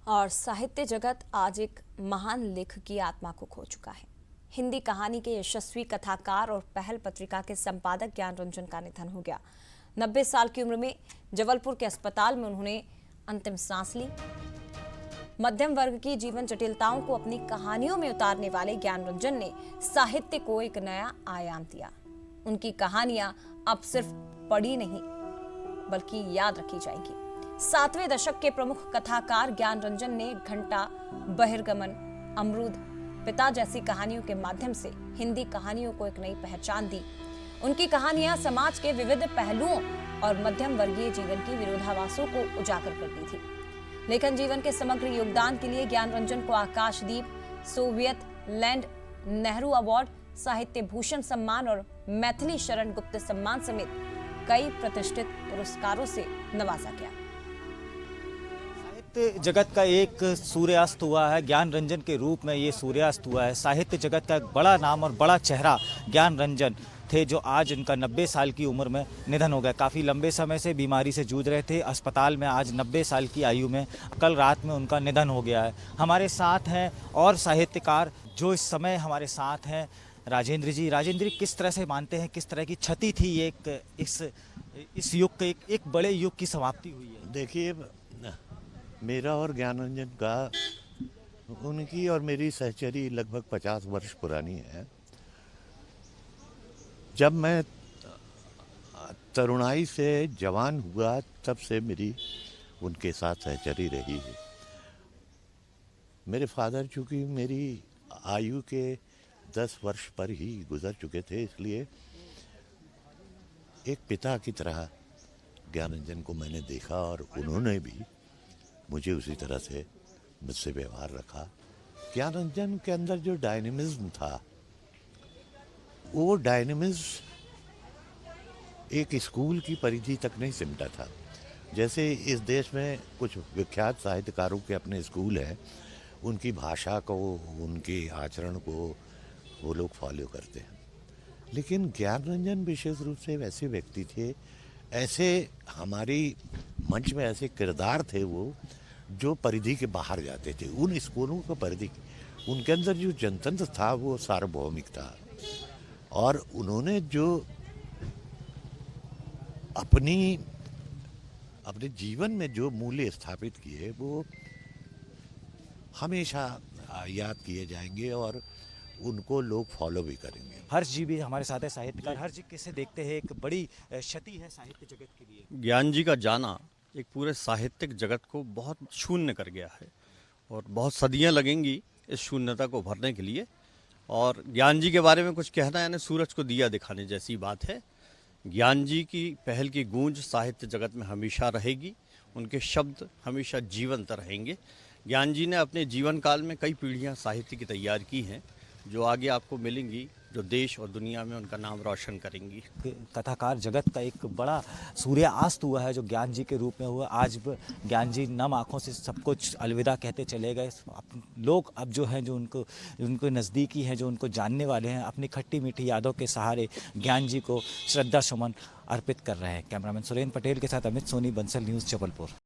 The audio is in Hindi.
और साहित्य जगत आज एक महान लेखक की आत्मा को खो चुका है। हिंदी कहानी के यशस्वी कथाकार और पहल पत्रिका के संपादक ज्ञान रंजन का निधन हो गया। 90 साल की उम्र में जबलपुर के अस्पताल में उन्होंने अंतिम सांस ली। मध्यम वर्ग की जीवन जटिलताओं को अपनी कहानियों में उतारने वाले ज्ञान रंजन ने साहित्य को एक नया आयाम दिया। उनकी कहानियां अब सिर्फ पढ़ी नहीं बल्कि याद रखी जाएंगी। 7वें दशक के प्रमुख कथाकार ज्ञान रंजन ने घंटा, बहिर्गमन, अमरूद, पिता जैसी कहानियों के माध्यम से हिंदी कहानियों को एक नई पहचान दी। उनकी कहानियां समाज के विविध पहलुओं और मध्यम वर्गीय जीवन की विरोधाभासों को उजागर करती थी। लेखन जीवन के समग्र योगदान के लिए ज्ञान रंजन को आकाशदीप, सोवियत लैंड नेहरू अवार्ड, साहित्य भूषण सम्मान और मैथिली शरण गुप्त सम्मान समेत कई प्रतिष्ठित पुरस्कारों से नवाजा गया। साहित्य जगत का एक सूर्यास्त हुआ है, ज्ञान रंजन के रूप में ये सूर्यास्त हुआ है। साहित्य जगत का एक बड़ा नाम और बड़ा चेहरा ज्ञान रंजन थे, जो आज उनका 90 साल की उम्र में निधन हो गया। काफ़ी लंबे समय से बीमारी से जूझ रहे थे, अस्पताल में आज 90 साल की आयु में कल रात में उनका निधन हो गया है। हमारे साथ हैं और साहित्यकार जो इस समय हमारे साथ हैं, राजेंद्र जी। राजेंद्र जी, किस तरह से मानते हैं, किस तरह की क्षति थी एक इस युग के एक बड़े युग की समाप्ति हुई है? देखिए, मेरा और ज्ञान रंजन का, उनकी और मेरी सहचरी लगभग 50 वर्ष पुरानी है। जब मैं तरुणाई से जवान हुआ तब से मेरी उनके साथ सहचरी रही है। मेरे फादर चूँकि मेरी आयु के 10 वर्ष पर ही गुजर चुके थे, इसलिए एक पिता की तरह ज्ञान रंजन को मैंने देखा और उन्होंने भी मुझे उसी तरह से मुझसे व्यवहार रखा। ज्ञान रंजन के अंदर जो डायनेमिज्म था, वो डायनेमिज्म एक स्कूल की परिधि तक नहीं सिमटा था। जैसे इस देश में कुछ विख्यात साहित्यकारों के अपने स्कूल हैं, उनकी भाषा को, उनके आचरण को वो लोग फॉलो करते हैं। लेकिन ज्ञान रंजन विशेष रूप से वैसे व्यक्ति थे, ऐसे हमारी मंच में ऐसे किरदार थे वो, जो परिधि के बाहर जाते थे। उन स्कूलों का परिधि, उनके अंदर जो जनतंत्र था वो सार्वभौमिक था। और उन्होंने जो अपने जीवन में जो मूल्य स्थापित किए, वो हमेशा याद किए जाएंगे और उनको लोग फॉलो भी करेंगे। हर्ष जी भी हमारे साथ है, साहित्यकार। हर्ष जी, किसे देखते हैं एक बड़ी क्षति है साहित्य जगत के लिए? ज्ञान जी का जाना एक पूरे साहित्यिक जगत को बहुत शून्य कर गया है और बहुत सदियां लगेंगी इस शून्यता को भरने के लिए। और ज्ञान जी के बारे में कुछ कहना यानी सूरज को दिया दिखाने जैसी बात है। ज्ञान जी की पहल की गूंज साहित्य जगत में हमेशा रहेगी, उनके शब्द हमेशा जीवंत रहेंगे। ज्ञान जी ने अपने जीवन काल में कई पीढ़ियां साहित्य की तैयार की हैं, जो आगे आपको मिलेंगी, जो देश और दुनिया में उनका नाम रोशन करेंगी। कथाकार जगत का एक बड़ा सूर्यास्त हुआ है जो ज्ञान जी के रूप में हुआ। आज ज्ञान जी नम आँखों से सब कुछ अलविदा कहते चले गए। लोग अब जो हैं, जो उनको नज़दीकी हैं, जो उनको जानने वाले हैं, अपनी खट्टी मीठी यादों के सहारे ज्ञान जी को श्रद्धा सुमन अर्पित कर रहे हैं। कैमरामैन सुरेंद्र पटेल के साथ अमित सोनी, बंसल न्यूज़, जबलपुर।